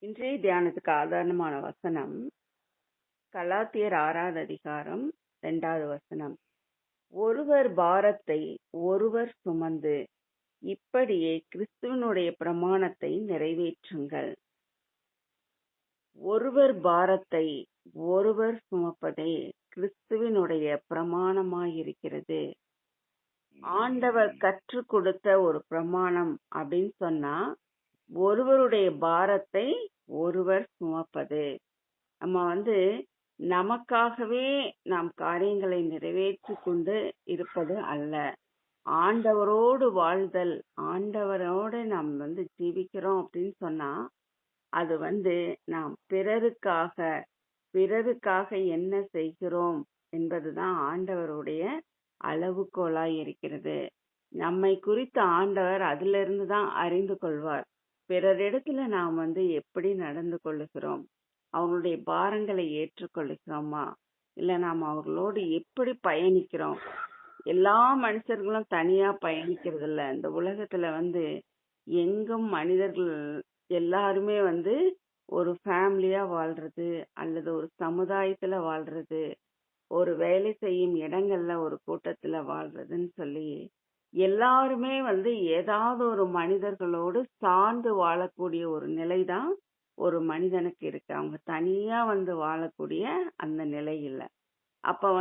இன்றைய தியானத்துக்கு ஆதாரமான வசனம் கலாத்தியர் 6வது அதிகாரம் 2வது வசனம். ஒருவர் பாரத்தை ஒருவர் சுமந்து இப்படியே கிறிஸ்துவனுடைய பிரமாணத்தை நிறைவேற்றுங்கள். ஒருவர் பாரத்தை ஒருவர் சுமப்பதே கிறிஸ்துவனுடைய பிரமாணமாயிருக்கிறது. ஆண்டவர் கற்றுக் கொடுத்த ஒரு பிரமாணம் அப்படின்னு சொன்னா ஒருவருடைய பாரத்தை ஒருவர் சுமப்பது. நம்ம நமக்காகவே நாம் காரியங்களை நிறைவேற்றி கொண்டு இருப்பது அல்ல. ஆண்டவரோடு வாழ்தல், ஆண்டவரோடு நாம் ஜீவிக்கிறோம் அப்படின்னு சொன்னா அது நாம் பிறருக்காக என்ன செய்கிறோம் என்பதுதான் ஆண்டவருடைய அளவுகோலாய் இருக்கிறது. நம்மை குறித்த ஆண்டவர் அதிலிருந்து தான் அறிந்து கொள்வார். பிறரிடத்துல நாம் எப்படி நடந்து கொள்ளுகிறோம், அவங்களுடைய பாரங்களை ஏற்றுக்கொள்ளுகிறோமா, இல்ல நாம் அவர்களோடு எப்படி பயணிக்கிறோம். எல்லா மனுஷர்களும் தனியா பயணிக்கிறது இல்ல. இந்த உலகத்துல எங்கும் மனிதர்கள் எல்லாருமே ஒரு ஃபேமிலியா வாழ்றது, அல்லது ஒரு சமுதாயத்துல வாழ்றது, ஒரு வேலை செய்யும் இடங்கள்ல ஒரு கூட்டத்துல வாழ்றதுன்னு சொல்லி எல்லாருமே ஏதாவது ஒரு மனிதர்களோடு சார்ந்து வாழக்கூடிய ஒரு நிலைதான் ஒரு மனிதனுக்கு இருக்கு. அவங்க தனியா வாழக்கூடிய அந்த நிலை இல்லை. அப்ப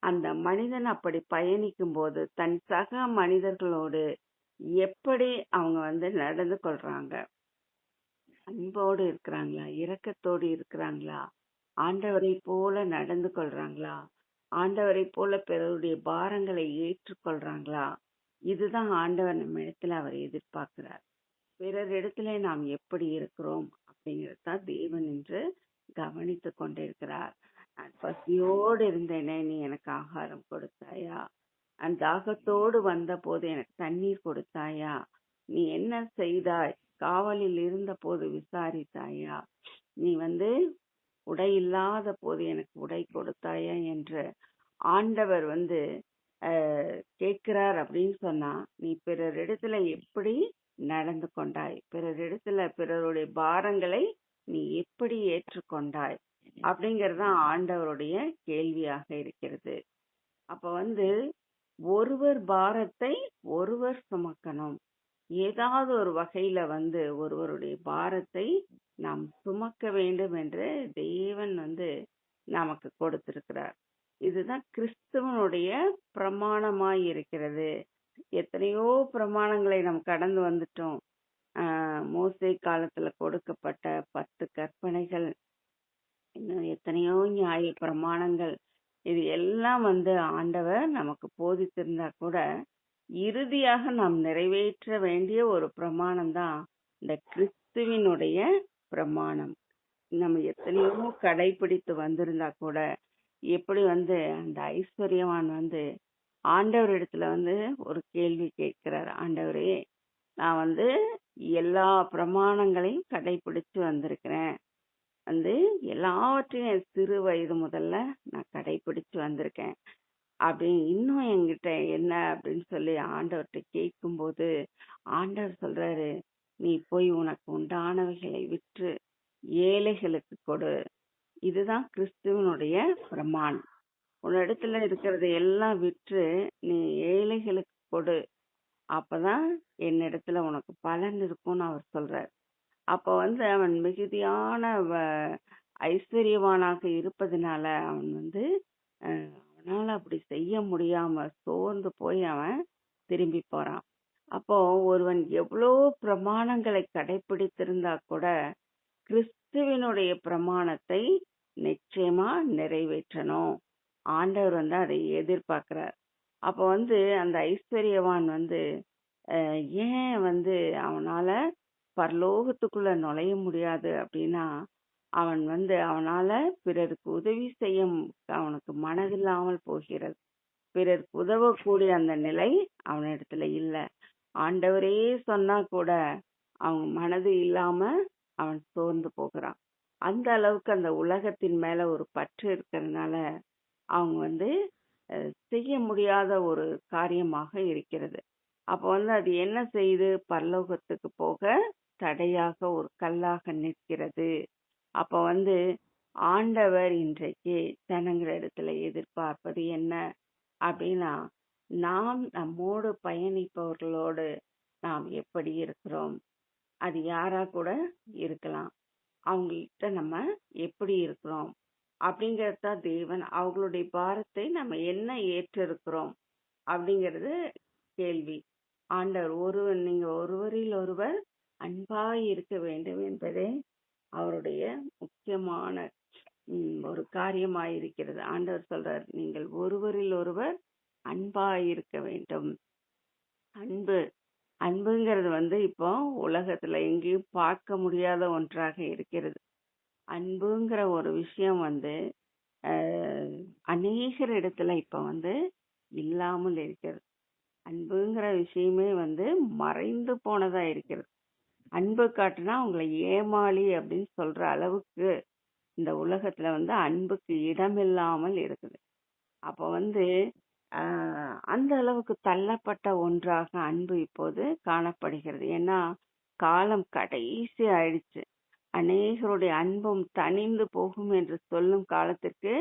அந்த மனிதன் அப்படி பயணிக்கும் போது தன் சக மனிதர்களோடு எப்படி அவங்க நடந்து கொள்றாங்க, அன்போடு இருக்கிறாங்களா, இரக்கத்தோடு இருக்கிறாங்களா, ஆண்டவரை போல நடந்து கொள்றாங்களா, ஆண்டவரை போல பிறருடைய பாரங்களை ஏற்றுக்கொள்றாங்களா, இதுதான் ஆண்டவர் நம்ம இடத்துல அவர் எதிர்பார்க்கிறார். பிறர் இடத்துல நாம் எப்படி இருக்கிறோம் அப்படிங்கறதான் தேவன் என்று கவனித்து கொண்டிருக்கிறார். நான் பசியோடு இருந்தேனே, நீ எனக்கு ஆகாரம் கொடுத்தாயா, அந்த தாகத்தோடு வந்த போது எனக்கு தண்ணீர் கொடுத்தாயா, நீ என்ன செய்தாய், காவலில் இருந்த போது விசாரித்தாயா, நீ உடை இல்லாத போது எனக்கு உடை கொடுத்தாயா என்று ஆண்டவர் கேட்கிறார். அப்படின்னு சொன்னா நீ பிறர் இடத்துல எப்படி நடந்து கொண்டாய், பிறர் இடத்துல பிறருடைய பாரங்களை நீ எப்படி ஏற்றுக்கொண்டாய் அப்படிங்கறதுதான் ஆண்டவருடைய கேள்வியாக இருக்கிறது. அப்ப ஒருவர் பாரத்தை ஒருவர் சுமக்கணும். ஏதாவது ஒரு வகையில ஒருவருடைய பாரத்தை நாம் சுமக்க வேண்டும் என்று தேவன் நமக்கு கொடுத்திருக்கிறார். இதுதான் கிறிஸ்துவனுடைய பிரமாணமாய் இருக்கிறது. எத்தனையோ பிரமாணங்களை நாம் கடந்து வந்துட்டோம். மோசே காலத்துல கொடுக்கப்பட்ட 10 கற்பனைகள், இன்னும் எத்தனையோ நியாய பிரமாணங்கள், இது எல்லாம் ஆண்டவர் நமக்கு போதித்திருந்தா கூட இறுதியாக நாம் நிறைவேற்ற வேண்டிய ஒரு பிரமாணம் தான் இந்த கிறிஸ்துவினுடைய பிரமாணம். நம்ம எத்தனையோ கடைபிடித்து வந்திருந்தா கூட எப்படி அந்த ஐஸ்வர்யவான் ஆண்டவர் இடத்துல ஒரு கேள்வி கேட்கிறார். ஆண்டவரே, நான் எல்லா பிரமாணங்களையும் கடைபிடிச்சு வந்திருக்கிறேன், எல்லாவற்றையும் சிறு வயது முதல்ல நான் கடைபிடிச்சு வந்திருக்கேன், அப்படின்னு இன்னும் என்கிட்ட என்ன அப்படின்னு சொல்லி ஆண்டவர்கிட்ட கேட்கும்போது ஆண்டவர் சொல்றாரு, நீ போய் உனக்கு உண்டானவைகளை விற்று ஏழைகளுக்கு கொடு. இதுதான் கிறிஸ்துவனுடைய பிரமாணம். உன்னிடத்துல இருக்கிறத எல்லாம் விற்று நீ ஏழைகளுக்கு கொடு, அப்பதான் என்னிடத்துல உனக்கு பலன் இருக்கும்னு அவர் சொல்றார். அப்ப அவன் மிகுதியான ஐஸ்வர்யவானாக இருப்பதனால அவன் அவனால அப்படி செய்ய முடியாம சோர்ந்து போய் அவன் திரும்பி போறான். அப்போ ஒருவன் எவ்வளோ பிரமாணங்களை கடைபிடித்திருந்தா கூட கிறிஸ்துவினுடைய பிரமாணத்தை நிச்சயமா நிறைவேற்றணும். ஆண்டவர் அதை எதிர்பார்க்கிறார். அப்ப அந்த ஐஸ்வர்யவான் ஏன் அவனால பரலோகத்துக்குள்ள நுழைய முடியாது அப்படின்னா, அவன் அவனால பிறருக்கு உதவி செய்ய அவனுக்கு மனதில்லாமல் போகிறது. பிறருக்கு உதவக்கூடிய அந்த நிலை அவனிடத்துல இல்ல. ஆண்டவரே சொன்னா கூட அவன் மனது இல்லாம அவன் சோர்ந்து போகிறான். அந்த அளவுக்கு அந்த உலகத்தின் மேல ஒரு பற்று இருக்கிறதுனால அவங்க செய்ய முடியாத ஒரு காரியமாக இருக்கிறது. அப்ப அது என்ன செய்யுது, பரலோகத்துக்கு போக தடையாக ஒரு கல்லாக நிற்கிறது. அப்ப வந்து ஆண்டவர் இன்றைக்கு ஜனங்களிடத்துல எதிர்பார்ப்பது என்ன அப்படின்னா, நாம் நம்மோடு பயணிப்பவர்களோடு நாம் எப்படி இருக்கிறோம்? அது யாரா கூட இருக்கலாம். அவங்கள்ட்ட நம்ம எப்படி இருக்கிறோம் அப்படிங்கறத தேவன் அவங்களுடைய பாரத்தை நம்ம என்ன ஏற்றிருக்கிறோம் அப்படிங்கிறது கேள்வி. ஆண்டவர் நீங்க ஒருவரில் ஒருவர் அன்பாய் இருக்க வேண்டும் என்பதே அவருடைய முக்கியமான ஒரு காரியமாயிருக்கிறது. ஆண்டவர் சொல்றார், நீங்கள் ஒருவரில் ஒருவர் அன்பாய் இருக்க வேண்டும். அன்பு அன்புங்கிறது வந்து இப்போ உலகத்துல எங்கேயும் பார்க்க முடியாத ஒன்றாக இருக்கிறது. அன்புங்கிற ஒரு விஷயம் வந்து அநேகர் இடத்துல இப்ப வந்து இல்லாமல் இருக்கிறது. அன்புங்கிற விஷயமே வந்து மறைந்து போனதா இருக்கிறது. அன்பு காட்டுனா உங்களை ஏமாளி அப்படின்னு சொல்ற அளவுக்கு இந்த உலகத்துல வந்து அன்புக்கு இடமில்லாமல் இருக்குது. அப்ப வந்து அந்த அளவுக்கு தள்ளப்பட்ட ஒன்றாக அன்பு இப்போது காணப்படுகிறது. ஏன்னா காலம் கடைசி ஆயிடுச்சு. அநேகருடைய அன்பும் தணிந்து போகும் என்று சொல்லும் காலத்திற்கு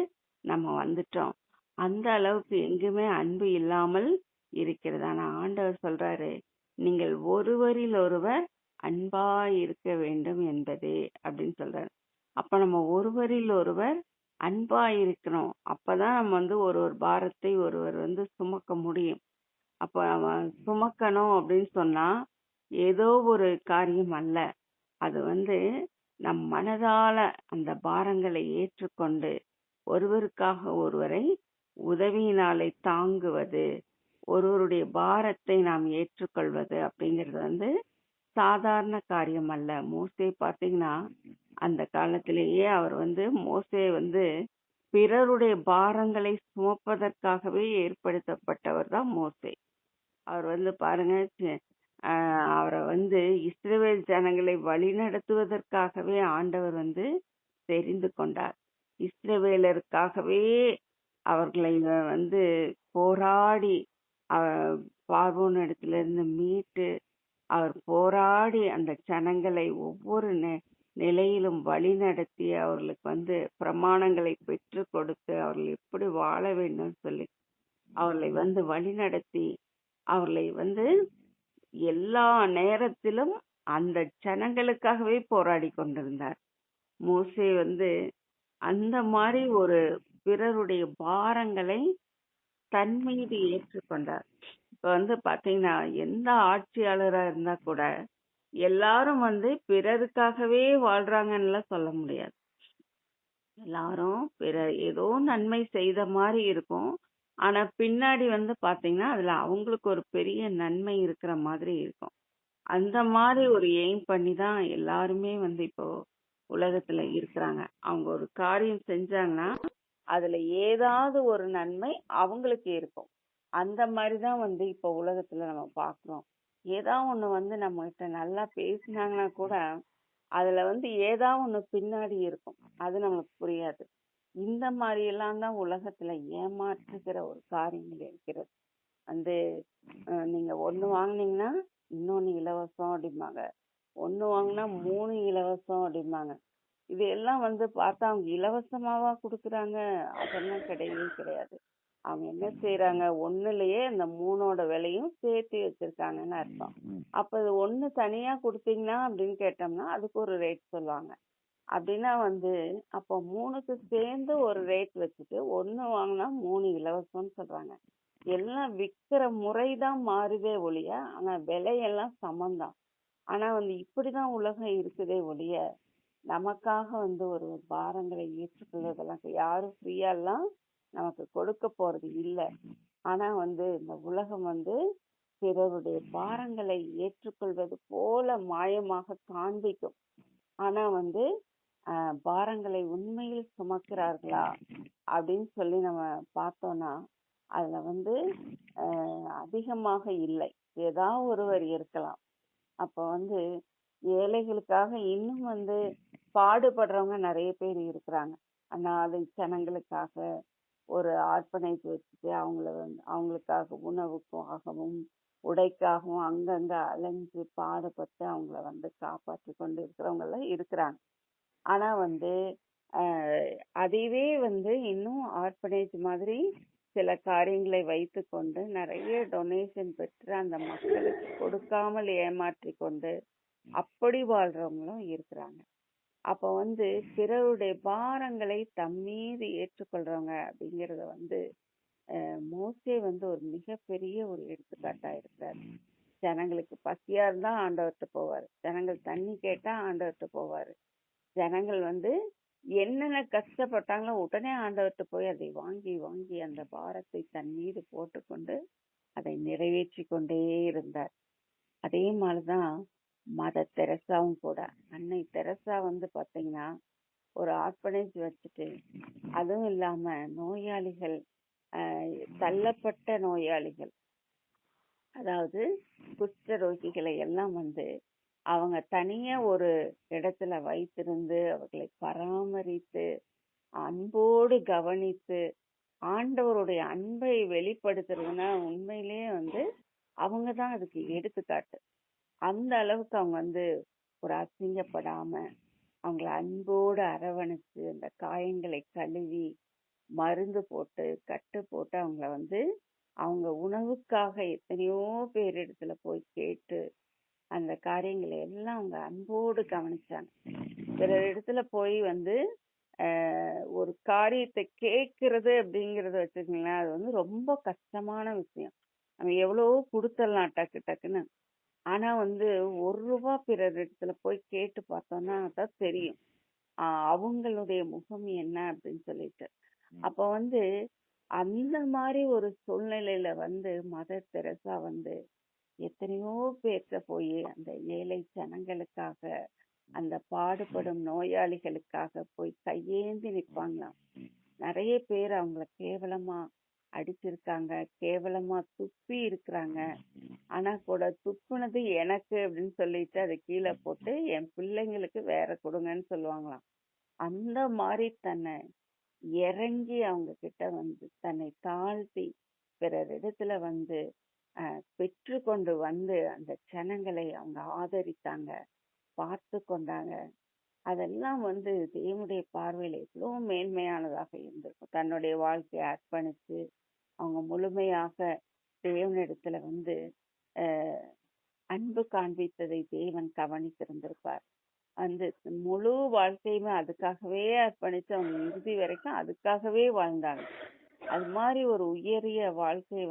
நம்ம வந்துட்டோம். அந்த அளவுக்கு எங்குமே அன்பு இல்லாமல் இருக்கிறது. ஆனா ஆண்டவர் சொல்றாரு, நீங்கள் ஒருவரில் ஒருவர் அன்பாய் இருக்க வேண்டும் என்பதே அப்படின்னு சொல்றாரு. அப்ப நம்ம ஒருவரில் ஒருவர் அன்பாய் இருக்கணும். அப்பதான் நம்ம வந்து ஒரு பாரத்தை ஒருவர் வந்து சுமக்க முடியும். அப்ப நம்ம சுமக்கணும் அப்படின்னு சொன்னா ஏதோ ஒரு காரியம் அல்ல. அது வந்து நம் மனதால அந்த பாரங்களை ஏற்றுக்கொண்டு ஒருவருக்காக ஒருவரை உதவியினாலே தாங்குவது, ஒருவருடைய பாரத்தை நாம் ஏற்றுக்கொள்வது அப்படிங்கிறது வந்து சாதாரண காரியம் அல்ல. மோசே பாத்தீங்கன்னா அந்த காலத்திலேயே அவர் வந்து மோசே வந்து பிறருடைய பாரங்களை சுமப்பதற்காகவே ஏற்படுத்தப்பட்டவர் தான் மோசே. அவர் வந்து பாருங்க, அவரை வந்து இஸ்ரவேல் ஜனங்களை வழிநடத்துவதற்காகவே ஆண்டவர் வந்து தெரிந்து கொண்டார். இஸ்ரவேலருக்காகவே அவர்களை வந்து போராடி பார்வோன் இடத்திலிருந்து மீட்டு அவர் போராடி அந்த ஜனங்களை ஒவ்வொரு நிலையிலும் வழி நடத்தி அவர்களுக்கு வந்து பிரமாணங்களை பெற்று கொடுத்து அவர்கள் எப்படி வாழ வேண்டும் சொல்லி அவர்களை வந்து வழி நடத்தி அவர்களை வந்து எல்லா நேரத்திலும் அந்த ஜனங்களுக்காகவே போராடி கொண்டிருந்தார். மோசே வந்து அந்த மாதிரி ஒரு பிறருடைய பாரங்களை தன் மீது ஏற்றுக்கொண்டார். இப்ப வந்து பாத்தீங்கன்னா எந்த ஆட்சியாளரா இருந்தா கூட எல்லாரும் வந்து பிறருக்காகவே வாழ்றாங்கன்னு சொல்ல முடியாது. எல்லாரும் ஏதோ நன்மை செய்த மாதிரி இருக்கும். ஆனா பின்னாடி வந்து பாத்தீங்கன்னா அதுல அவங்களுக்கு ஒரு பெரிய நன்மை இருக்கிற மாதிரி இருக்கும். அந்த மாதிரி ஒரு எய்ம் பண்ணி தான் எல்லாருமே வந்து இப்போ உலகத்துல இருக்கிறாங்க. அவங்க ஒரு காரியம் செஞ்சாங்கன்னா அதுல ஏதாவது ஒரு நன்மை அவங்களுக்கு இருக்கும். அந்த மாதிரிதான் வந்து இப்ப உலகத்துல நம்ம பாக்குறோம். ஏதாவது ஒண்ணு வந்து நம்ம கிட்ட நல்லா பேசினாங்கன்னா கூட அதுல வந்து ஏதாவது ஒண்ணு பின்னாடி இருக்கும். அது நமக்கு புரியாது. இந்த மாதிரி எல்லாம் தான் உலகத்துல ஏமாற்றுகிற ஒரு காரியங்கள் இருக்கிறது. வந்து நீங்க ஒண்ணு வாங்குனீங்கன்னா இன்னொன்னு இலவசம் அப்படிம்பாங்க. ஒண்ணு வாங்கினா 3 இலவசம் அப்படிம்பாங்க. இது எல்லாம் வந்து பார்த்தா அவங்க இலவசமாவா கொடுக்குறாங்க? அதெல்லாம் கிடையவே கிடையாது. அவங்க என்ன செய்யறாங்க, ஒண்ணுலயே இந்த 3ஓட விலையும் சேர்த்து வச்சிருக்காங்கன்னு அர்த்தம். அப்ப இது ஒண்ணு தனியா கொடுத்தீங்கன்னா அப்படின்னு கேட்டோம்னா அதுக்கு ஒரு ரேட் சொல்லுவாங்க. அப்படின்னா வந்து அப்ப 3க்கு சேர்ந்து ஒரு ரேட் வச்சுட்டு ஒண்ணு வாங்கினா 3 இலவசம்னு சொல்றாங்க. எல்லாம் விக்கிற முறைதான் மாறுதே ஒழிய ஆனா விலையெல்லாம் சமம்தான். ஆனா வந்து இப்படிதான் உலகம் இருக்குதே ஒழிய நமக்காக வந்து ஒரு பாரங்களை ஏற்றுக்கொள்வதெல்லாம் யாரும் ஃப்ரீயா எல்லாம் நமக்கு கொடுக்க போறது இல்ல. ஆனா வந்து இந்த உலகம் வந்து பிறருடைய பாரங்களை ஏற்றுக்கொள்வது போல மாயமாக காண்பிக்கும். ஆனா வந்து பாரங்களை உண்மையில் சுமக்கிறார்களா அப்படின்னு சொல்லி நம்ம பார்த்தோம்னா அதுல வந்து அதிகமாக இல்லை. ஏதாவது ஒருவர் இருக்கலாம். அப்ப வந்து ஏழைகளுக்காக இன்னும் வந்து பாடுபடுறவங்க நிறைய பேர் இருக்கிறாங்க. அனாதை ஜனங்களுக்காக ஒரு ஆர்ப்பனைக்கு வச்சுட்டு அவங்களுக்காக உணவுக்காகவும் உடைக்காகவும் அங்கங்க அலைஞ்சு பாடுபட்டு அவங்கள காப்பாற்றி கொண்டு இருக்கிறவங்க எல்லாம் இருக்கிறாங்க. ஆனா அதையவே இன்னும் ஆர்பனேஜ் மாதிரி சில காரியங்களை வைத்துக்கொண்டு நிறைய டொனேஷன் பெற்று அந்த மக்களுக்கு கொடுக்காமல் ஏமாற்றி கொண்டு அப்படி வாழ்றவங்களும் இருக்கிறாங்க. அப்ப பிறருடைய பாரங்களை தம்மீது ஏற்றுக்கொள்றவங்க அப்படிங்கறத மோசே ஒரு மிகப்பெரிய ஒரு எடுத்துக்காட்டா இருக்கிறார். ஜனங்களுக்கு பசியா இருந்தா ஆண்டவர்கிட்ட போவாரு, ஜனங்கள் தண்ணி கேட்டா ஆண்டவர்கிட்ட போவாரு, ஜனங்கள் என்னென்ன கஷ்டப்பட்டாங்களோ உடனே ஆண்டவர்கிட்ட போய் அதை வாங்கி வாங்கி அந்த பாரத்தை தன் மீது போட்டுக்கொண்டு அதை நிறைவேற்றி கொண்டே இருந்தார். அதே மாதிரிதான் மதர் தெரசாவும் கூட. அன்னை தெரசா பாத்தீங்கன்னா ஒரு ஆர்பனேஜ் வச்சுட்டு, அதுவும் இல்லாம நோயாளிகள், தள்ளப்பட்ட நோயாளிகள், அதாவது குஷ்ட ரோகிகளை எல்லாம் அவங்க தனியா ஒரு இடத்துல வைத்திருந்து அவர்களை பராமரித்து அன்போடு கவனித்து ஆண்டவருடைய அன்பை வெளிப்படுத்துறதுன்னா உண்மையிலேயே அவங்கதான் அதுக்கு எடுத்துக்காட்டு. அந்த அளவுக்கு அவங்க ஒரு அசிங்கப்படாம அவங்கள அன்போடு அரவணைச்சு அந்த காயங்களை கழுவி மருந்து போட்டு கட்டு போட்டு அவங்கள அவங்க உணவுக்காக எத்தனையோ பேர் இடத்துல போய் கேட்டு அந்த காரியங்களை எல்லாம் அவங்க அன்போடு கவனிச்சாங்க. பிறர் இடத்துல போய் ஒரு காரியத்தை கேட்கறது அப்படிங்கறத வச்சுக்கீங்களேன், அது ரொம்ப கஷ்டமான விஷயம். நம்ம எவ்வளவோ கொடுத்துடலாம் டக்கு டக்குன்னு. ஆனா ₹1 பிறர் இடத்துல போய் கேட்டு பார்த்தோம்னா அதான் தெரியும் அவங்களுடைய முகம் என்ன அப்படின்னு சொல்லிட்டு. அப்ப அந்த மாதிரி ஒரு சூழ்நிலையில மதர் தெரசா எத்தனையோ பேர்த்த போய் அந்த ஏழை ஜனங்களுக்காக, அந்த பாடுபடும் நோயாளிகளுக்காக போய் கையேந்தி நிற்பாங்களாம். நிறைய பேர் அவங்கள கேவலமா அடிச்சிருக்காங்க, கேவலமா துப்பி இருக்கிறாங்க. ஆனா கூட துப்புனது எனக்கு அப்படின்னு சொல்லிட்டு அதை கீழே போட்டு என் பிள்ளைங்களுக்கு வேற கொடுங்கன்னு சொல்லுவாங்களாம். அந்த மாதிரி தன்னை இறங்கி அவங்க கிட்ட தன்னை தாழ்த்தி பிறர் இடத்துல பெற்று கொண்டு அந்த ஜனங்களை அவங்க ஆதரித்தாங்க, பார்த்து கொண்டாங்க. அதெல்லாம் தேவனுடைய பார்வையில எவ்வளவு மேன்மையானதாக இருந்திருக்கும். தன்னுடைய வாழ்க்கையை அர்ப்பணித்து அவங்க முழுமையாக தேவனிடத்துல அன்பு காண்பித்ததை தேவன் கவனித்திருந்திருப்பார். முழு வாழ்க்கையுமே அதுக்காகவே அர்ப்பணித்து அவங்க இறுதி வரைக்கும் அதுக்காகவே வாழ்ந்தாங்க. அது மாதிரி ஒரு உயரிய வாழ்க்கையை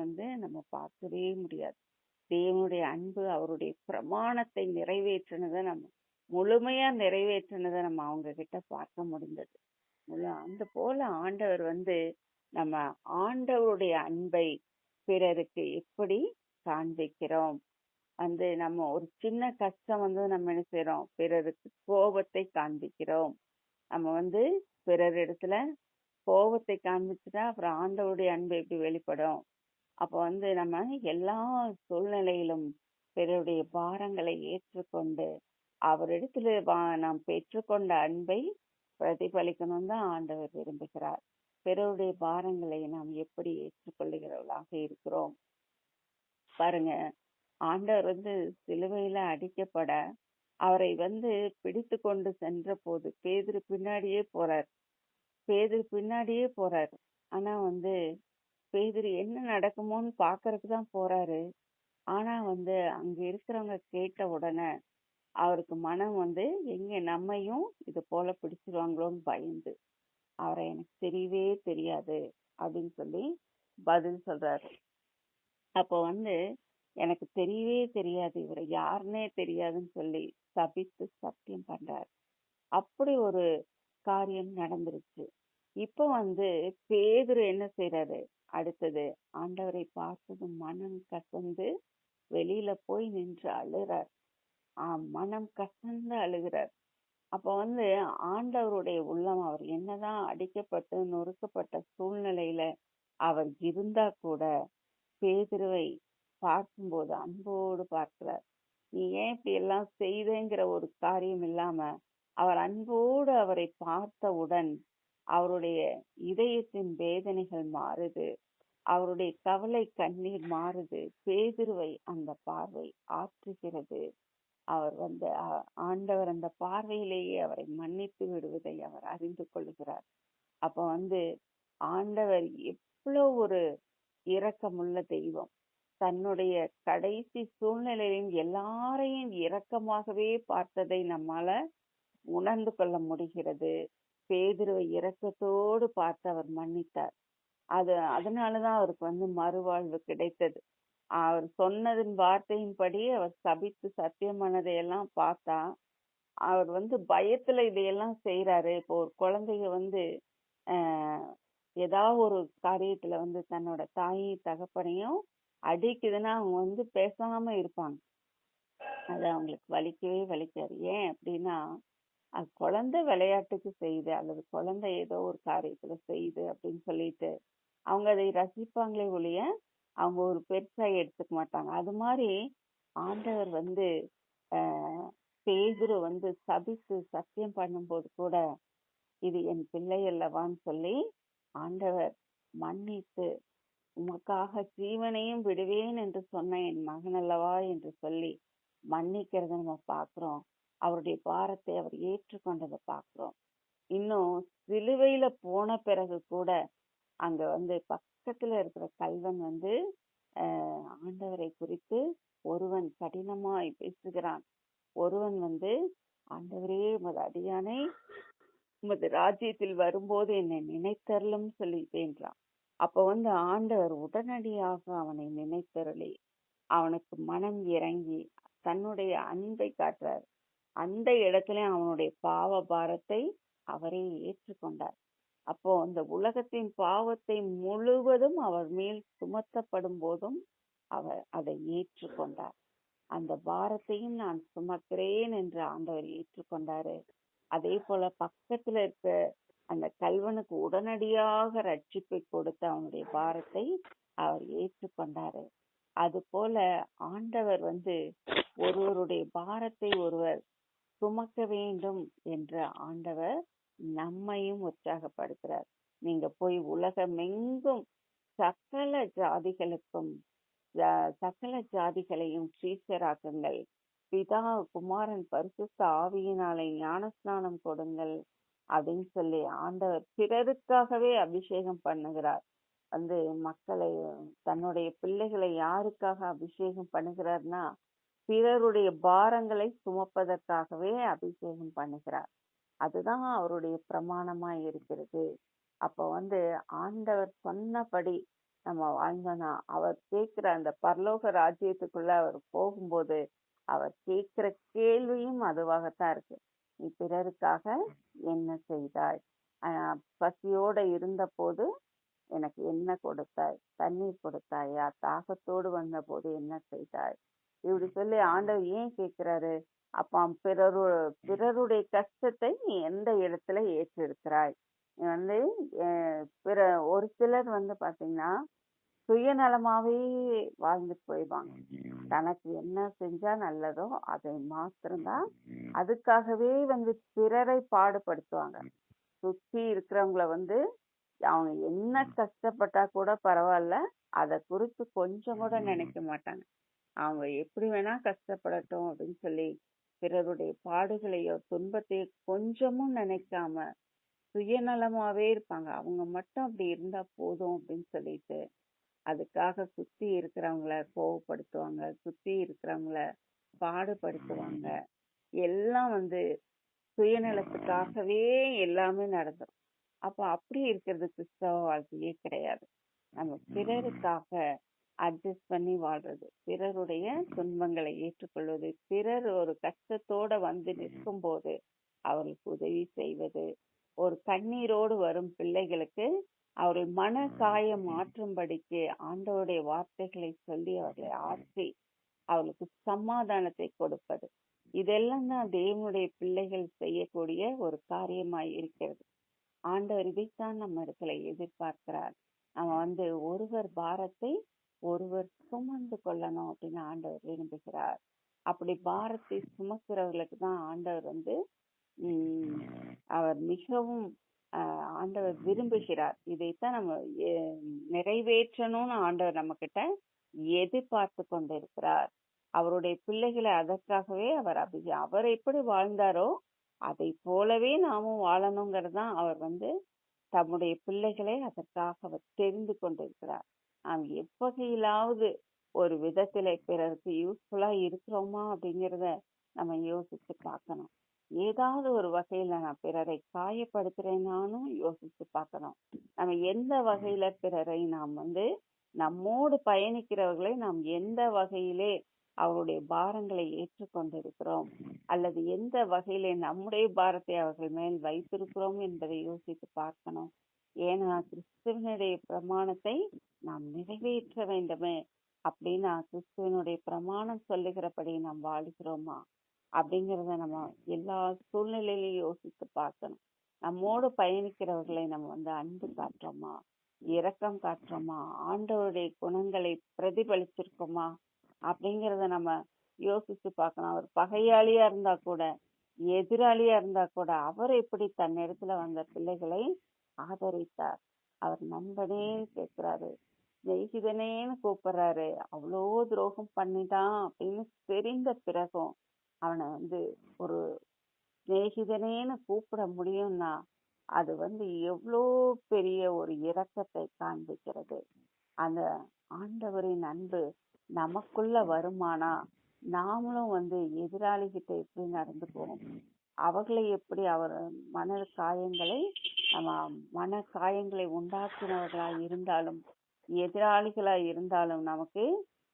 நம்ம பார்க்கவே முடியாது. தேவனுடைய அன்பு அவருடைய பிரமாணத்தை நிறைவேற்றினதை நம்ம முழுமையா நிறைவேற்றினதை நம்ம அவங்க கிட்ட பார்க்க முடிந்தது. அந்த போல ஆண்டவர் நம்ம ஆண்டவருடைய அன்பை பிறருக்கு எப்படி காண்பிக்கிறோம். நம்ம ஒரு சின்ன கஷ்டம் நம்ம என்ன செய்யறோம், பிறருக்கு கோபத்தை காண்பிக்கிறோம். நம்ம பிறர் இடத்துல கோபத்தை காண்பிச்சுட்டா அப்புறம் ஆண்டவருடைய அன்பு எப்படி வெளிப்படும்? அப்ப நம்ம எல்லா சூழ்நிலையிலும் பிறருடைய பாரங்களை ஏற்றுக்கொண்டு அவரிடத்துல நாம் பெற்றுக்கொண்ட அன்பை பிரதிபலிக்கணும் தான் ஆண்டவர் விரும்புகிறார். பிறருடைய பாரங்களை நாம் எப்படி ஏற்றுக்கொள்ளுகிறவர்களாக இருக்கிறோம் பாருங்க. ஆண்டவர் சிலுவையில அடிக்கப்பட அவரை பிடித்து கொண்டு சென்ற போது பேதுரு பின்னாடியே போறாரு. ஆனா பேதுரு என்ன நடக்குமோன்னு பாக்குறதுக்கு தான் போறாரு. ஆனா அங்க இருக்கிறவங்க கேட்ட உடனே அவருக்கு மனம் எங்க நம்மையும் இது போல பிடிச்சிருவாங்களோன்னு பயந்து அவரை எனக்கு தெரியவே தெரியாது அப்படின்னு சொல்லி பதில் சொல்றாரு. அப்போ எனக்கு தெரியவே தெரியாது, இவரை யாருன்னே தெரியாதுன்னு சொல்லி சபித்து சத்தியம் பண்றாரு. அப்படி ஒரு காரியம் நடந்துருச்சு. இப்ப பேதுரு என்ன செய்யறாரு, அடுத்தது ஆண்டவரை பார்த்ததும் மனம் கசந்து வெளியில போய் நின்று அழுறார். மனம் கசந்து அழுகிறார். அப்ப ஆண்டவருடைய உள்ளம், அவர் என்னதான் அடிக்கப்பட்டு நொறுக்கப்பட்ட சூழ்நிலையில அவர் இருந்தா கூட பேதுருவை பார்க்கும்போது அன்போடு பார்க்கிறார். நீ ஏன் இப்படி எல்லாம் செய்தேங்கிற ஒரு காரியம் இல்லாம அவர் அன்போடு அவரை பார்த்தவுடன் அவருடைய இதயத்தின் வேதனைகள் மாறுது. அவருடைய கவலை கண்ணீர் மாறுது. பேதுருவை அந்த பார்வை ஆற்றுகிறது. அவர் ஆண்டவர் அந்த பார்வையிலேயே அவரை மன்னித்து விடுவதை அவர் அறிந்து கொள்கிறார். அப்ப ஆண்டவர் எவ்வளவு ஒரு இரக்கமுள்ள தெய்வம். தன்னுடைய கடைசி சூழ்நிலையில் எல்லாரையும் இரக்கமாகவே பார்த்ததை நம்மால உணர்ந்து கொள்ள முடிகிறது. பேதுருவை இரக்கத்தோடு பார்த்து அவர் மன்னித்தார். அதனாலதான் அவருக்கு மறுவாழ்வு கிடைத்தது. அவர் சொன்னதின் வார்த்தையின்படி அவர் சபித்து சத்தியமானதையெல்லாம் பார்த்தா, அவர் பயத்துல இதையெல்லாம் செய்யறாரு. இப்போ ஒரு குழந்தைங்க ஏதாவது ஒரு காரியத்துல தன்னோட தாயையும் தகப்பனையும் அடிக்குதுன்னா அவங்க பேசாம இருப்பாங்க. அது அவங்களுக்கு வலிக்கவே வலிக்காது. ஏன் அப்படின்னா, அது குழந்தை விளையாட்டுக்கு செய்யுது அல்லது குழந்தை ஏதோ ஒரு காரியத்துல செய்யுது அப்படின்னு சொல்லிட்டு அவங்க அதை ரசிப்பாங்களே ஒழிய அவங்க ஒரு பெருசா எடுத்துக்க மாட்டாங்க. அது மாதிரி ஆண்டவர் பேதுரு சபித்து சத்தியம் பண்ணும்போது கூட இது என் பிள்ளை அல்லவான்னு சொல்லி ஆண்டவர் மன்னித்து, உமக்காக ஜீவனையும் விடுவேன் என்று சொன்ன என் மகன் அல்லவா என்று சொல்லி மன்னிக்கிறத நம்ம பார்க்கிறோம். அவருடைய பாரத்தை அவர் ஏற்றுக்கொண்டதை பார்க்கிறோம். இன்னும் சிலுவையில போன பிறகு கூட அங்க பக்கத்துல இருக்கிற கல்வன் ஆண்டவரை குறித்து ஒருவன் கடினமாய் பேசுகிறான். ஒருவன் ஆண்டவரே உமது அடியானை உமது ராஜ்யத்தில் வரும்போது என்னை நினைத்தருளும் சொல்லிட்டேன்றான். அப்ப ஆண்டவர் உடனடியாக அவனை நினைத்தருளி அவனுக்கு மனம் இறங்கி தன்னுடைய அன்பை காட்டுறார். அந்த இடத்துல அவனுடைய பாவ பாரத்தை அவரே ஏற்றுக்கொண்டார். அப்போ அந்த உலகத்தின் பாவத்தை முழுவதும் அவர் மேல் சுமத்தப்படும் போதும் அவர் அதை ஏற்றுக்கொண்டார். அந்த பாரத்தையும் நான் சுமக்கிறேன் என்று ஆண்டவர் ஏற்றுக்கொண்டாரு. அதே போல பக்கத்துல இருக்க அந்த கல்வனுக்கு உடனடியாக ரட்சிப்பை கொடுத்து அவனுடைய பாரத்தை அவர் ஏற்றுக்கொண்டாரு. அது போல ஆண்டவர் ஒருவருடைய பாரத்தை ஒருவர் சுமக்க வேண்டும் என்று ஆண்டவர் நம்மையும் உற்சாகப்படுத்துறார். நீங்க போய் உலகமெங்கும் சகல ஜாதிகளையும் சீஷராக்குங்கள், பிதா குமாரன் பரிசுத்த ஆவியினாலே ஞானஸ்நானம் கொடுங்கள் அப்படின்னு சொல்லி ஆண்டவர் பிறருக்காகவே அபிஷேகம் பண்ணுகிறார். மக்களை தன்னுடைய பிள்ளைகளை யாருக்காக அபிஷேகம் பண்ணுகிறார்னா, பிறருடைய பாரங்களை சுமப்பதற்காகவே அபிஷேகம் பண்ணுகிறார். அதுதான் அவருடைய பிரமாணமாய் இருக்கிறது. அப்ப ஆண்டவர் சொன்னபடி நம்ம வாழ்ந்தோம்னா, அவர் கேட்கிற அந்த பரலோக ராஜ்யத்துக்குள்ள அவர் போகும்போது அவர் கேட்கிற கேள்வியும் அதுவாகத்தான் இருக்கு. நீ பிறருக்காக என்ன செய்தாய்? பசியோட இருந்த போது எனக்கு என்ன கொடுத்தாய்? தண்ணீர் கொடுத்தாயா? தாகத்தோடு வந்த போது என்ன செய்தாய்? இப்படி சொல்லி ஆண்டவர் ஏன் கேட்கிறாரு? அப்ப பிறருடைய கஷ்டத்தை நீ எந்த இடத்துல ஏற்றிருக்கிறாய்? நீ ஒரு சிலர் பாத்தீங்கன்னா சுயநலமாவே வாழ்ந்துட்டு போயிடுவாங்க. தனக்கு என்ன செஞ்சா நல்லதோ அதை மாத்திரம்தான், அதுக்காகவே பிறரை பாடுபடுத்துவாங்க. சுத்தி இருக்கிறவங்கள அவங்க என்ன கஷ்டப்பட்டா கூட பரவாயில்ல, அதை குறித்து கொஞ்சம் கூட நினைக்க மாட்டாங்க. அவங்க எப்படி வேணா கஷ்டப்படட்டும் அப்படின்னு சொல்லி பிறருடைய பாடுகளையோ துன்பத்தையோ கொஞ்சமும் நினைக்காம சுயநலமாவே இருப்பாங்க. அவங்க மட்டும் அப்படி இருந்தா போதும் அப்படின்னு சொல்லிட்டு அதுக்காக சுத்தி இருக்கிறவங்கள கோவப்படுத்துவாங்க, சுத்தி இருக்கிறவங்கள பாடுபடுத்துவாங்க. எல்லாம் சுயநலத்துக்காகவே எல்லாமே நடந்துரும். அப்ப அப்படி இருக்கிறது கிறிஸ்தவ வாழ்க்கையே கிடையாது. நம்ம பிறருக்காக அட்ஜஸ்ட் பண்ணி வாழ்றது, பிறருடைய துன்பங்களை ஏற்றுக்கொள்வது, பிறர் ஒரு கஷ்டத்தோட நிற்கும் போது அவர்களுக்கு உதவி செய்வது, ஒரு கண்ணீரோடு வரும் பிள்ளைகளுக்கு அவர்கள் மன காயம் மாற்றும்படிக்கு ஆண்டவருடைய வார்த்தைகளை சொல்லி அவர்களை ஆற்றி அவர்களுக்கு சமாதானத்தை கொடுப்பது, இதெல்லாம் தான் தேவனுடைய பிள்ளைகள் செய்யக்கூடிய ஒரு காரியமாய் இருக்கிறது. ஆண்டவர் இதைத்தான் நம்ம இடத்துல எதிர்பார்க்கிறார். நம்ம ஒருவர் பாரத்தை ஒருவர் சுமந்து கொள்ளணும் அப்படின்னு ஆண்டவர் விரும்புகிறார். அப்படி பாரத்தை சுமக்கிறவர்களுக்கு தான் ஆண்டவர் அவர் மிகவும் ஆண்டவர் விரும்புகிறார். இதைத்தான் நம்ம நிறைவேற்றணும்னு ஆண்டவர் நம்ம கிட்ட எதிர்பார்த்து கொண்டிருக்கிறார். அவருடைய பிள்ளைகளை அதற்காகவே அவர் எப்படி வாழ்ந்தாரோ அதை போலவே நாமும் வாழணுங்கிறது தான் அவர் தம்முடைய பிள்ளைகளை அதற்காக அவர் தெரிந்து கொண்டிருக்கிறார். நாம் எவ்வகையிலாவது ஒரு விதத்துல பிறருக்கு யூஸ்ஃபுல்லா இருக்கிறோமா அப்படிங்கிறத நம்ம யோசிச்சு பார்க்கணும். ஏதாவது ஒரு வகையில நான் பிறரை காயப்படுத்துறேனானும் யோசிச்சு பார்க்கணும். நம்ம எந்த வகையில பிறரை நாம் நம்மோடு பயணிக்கிறவர்களை நாம் எந்த வகையிலே அவருடைய பாரங்களை ஏற்றுக்கொண்டிருக்கிறோம் அல்லது எந்த வகையிலே நம்முடைய பாரத்தை அவர்கள் மேல் வைத்திருக்கிறோம் என்பதை யோசித்து பார்க்கணும். ஏன்னா கிறிஸ்துவனுடைய பிரமாணத்தை நாம் நிறைவேற்ற வேண்டுமே அப்படின்னா கிறிஸ்துவனுடைய பிரமாணம் சொல்லுகிறபடி நாம் வாழ்கிறோமா அப்படிங்கிறத நம்ம எல்லா சூழ்நிலையிலையும் யோசித்து பார்க்கணும். நம்மோடு பயணிக்கிறவர்களை நம்ம அன்பு காட்டுறோமா, இரக்கம் காட்டுறோமா, ஆண்டவருடைய குணங்களை பிரதிபலிச்சிருக்கோமா அப்படிங்கிறத நம்ம யோசிச்சு பார்க்கணும். அவர் பகையாளியா இருந்தா கூட, எதிராளியா இருந்தா கூட, அவர் எப்படி தன்னிடத்துல வந்த பிள்ளைகளை ஆதரித்தார். அவர் நண்பனே கேட்கிறாரு, சிநேகிதனேன்னு கூப்பிடுறாரு. அவ்வளோ துரோகம் பண்ணிட்டான் அப்படின்னு தெரிந்த பிறகும் அவனை ஒரு சிநேகிதனேன்னு கூப்பிட முடியும்னா அது எவ்வளோ பெரிய ஒரு இரக்கத்தை காண்பிக்கிறது. அந்த ஆண்டவரின் அன்பு நமக்குள்ள வருமானா நாமளும் எதிராளிகிட்ட எப்படி நடந்துக்குவோம், அவர்களை எப்படி அவர் மன காயங்களை உண்டாக்கினவர்களா இருந்தாலும் எதிராளிகளா இருந்தாலும் நமக்கு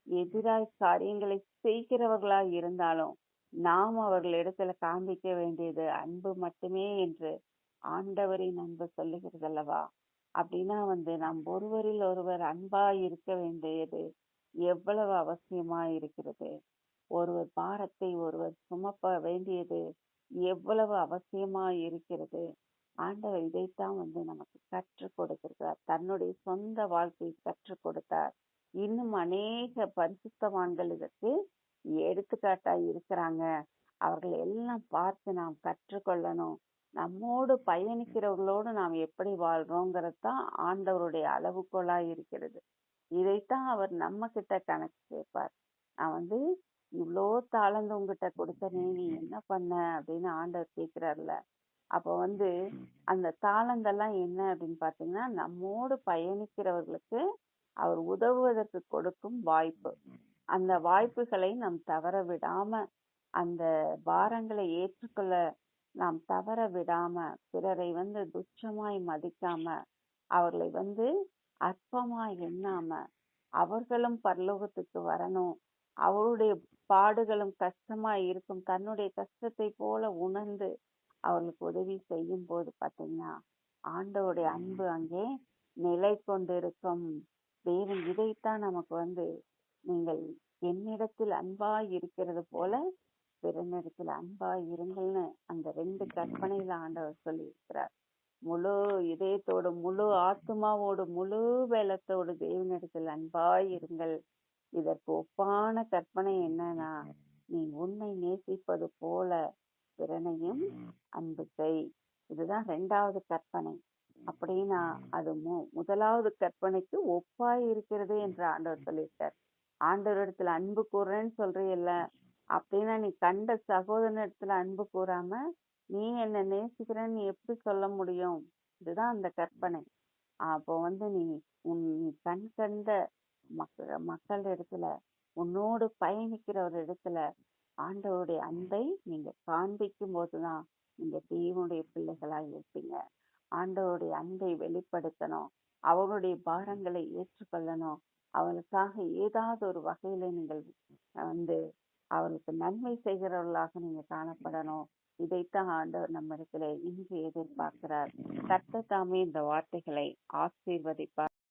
எதிராக காரியங்களை செய்கிறவர்களா இருந்தாலும் நாம் அவர்களிடத்துல காண்பிக்க வேண்டியது அன்பு மட்டுமே என்று ஆண்டவரின் அன்பு சொல்லுகிறது அல்லவா. அப்படின்னா நாம் ஒருவரில் ஒருவர் அன்பா இருக்க வேண்டியது எவ்வளவு அவசியமா இருக்கிறது. ஒருவர் பாரத்தை ஒருவர் சுமப்ப வேண்டியது எவ்வளவு அவசியமா இருக்கிறது. ஆண்டவர் இதைத்தான் நமக்கு கற்றுக் கொடுத்திருக்கிறார். தன்னுடைய சொந்த வாழ்க்கையை கற்றுக் கொடுத்தார். இன்னும் அநேக பரிசுத்தவான்கள் இதற்கு எடுத்துக்காட்டா இருக்கிறாங்க. அவர்கள் எல்லாம் பார்த்து நாம் கற்றுக்கொள்ளணும். நம்மோடு பயணிக்கிறவர்களோடு நாம் எப்படி வாழ்றோங்கிறது தான் ஆண்டவருடைய அளவுகோலா இருக்கிறது. இதைத்தான் அவர் நம்ம கிட்ட கணக்கு கேட்பார். நான் இவ்வளோ தாளந்து உங்ககிட்ட கொடுத்தனே, நீ என்ன பண்ண அப்படின்னு ஆண்டவர் கேட்கிறார்ல. அப்போ அந்த தாளந்தெல்லாம் என்ன அப்படின்னு பாத்தீங்கன்னா நம்மோடு பயணிக்கிறவர்களுக்கு அவர் உதவுவதற்கு கொடுக்கும் வாய்ப்பு. அந்த வாய்ப்புகளை நாம் தவற விடாம, அந்த பாரங்களை ஏற்றுக்கொள்ள நாம் தவற விடாம, பிறரை துச்சமாய் மதிக்காம, அவர்களை அற்பமாய் எண்ணாம, அவர்களும் பரலோகத்துக்கு வரணும், அவருடைய பாடுகளும் கஷ்டமாய் இருக்கும், தன்னுடைய கஷ்டத்தை போல உணர்ந்து அவர்களுக்கு உதவி செய்யும் போது பாத்தீங்கன்னா ஆண்டவருடைய அன்பு அங்கே நிலை கொண்டிருக்கும். தேவன் இதைத்தான் நமக்கு நீங்கள் என்னிடத்தில் அன்பாய் இருக்கிறது போல பிறனிடத்தில் அன்பாய் இருங்கள்னு அந்த 2 கற்பனையில ஆண்டவர் சொல்லி இருக்கிறார். முழு இதயத்தோடு, முழு ஆத்மாவோடு, முழு பலத்தோடு தேவனிடத்தில் அன்பாய் இருங்கள். இதற்கு ஒப்பான கற்பனை என்னன்னா, நீ உன்னை நேசிப்பது போல பிறனையும் அன்பு செய். இதுதான் 2வது கற்பனை. அப்படின்னா அது முதலாவது கற்பனைக்கு ஒப்பாய் இருக்கிறது என்று ஆண்டவர் சொல்லியிருக்கார். ஆண்டவரிடத்துல அன்பு கூறுறேன்னு சொல்றீல்ல, அப்படின்னா நீ கண்ட சகோதரனிடத்துல அன்பு கூறாம நீ என்ன நேசிக்கிறேன்னு நீ எப்படி சொல்ல முடியும்? இதுதான் அந்த கற்பனை. அப்போ நீ கண் கண்ட மக்கள் இடத்துல, உன்னோடு பயணிக்கிற ஒரு இடத்துல ஆண்டவருடைய அன்பை நீங்க காண்பிக்கும் போதுதான் நீங்க தேவனுடைய பிள்ளைகளா இருப்பீங்க. ஆண்டவருடைய அன்பை வெளிப்படுத்தணும், அவருடைய பாரங்களை ஏற்றுக்கொள்ளணும், அவளுக்காக ஏதாவது ஒரு வகையில நீங்கள் அவளுக்கு நன்மை செய்கிறவர்களாக நீங்க காணப்படணும். இதைத்தான் ஆண்டவர் நம்ம இடத்துல இன்று எதிர்பார்க்கிறார். கர்த்தர் தாமே இந்த வார்த்தைகளை ஆசீர்வதிப்பார்.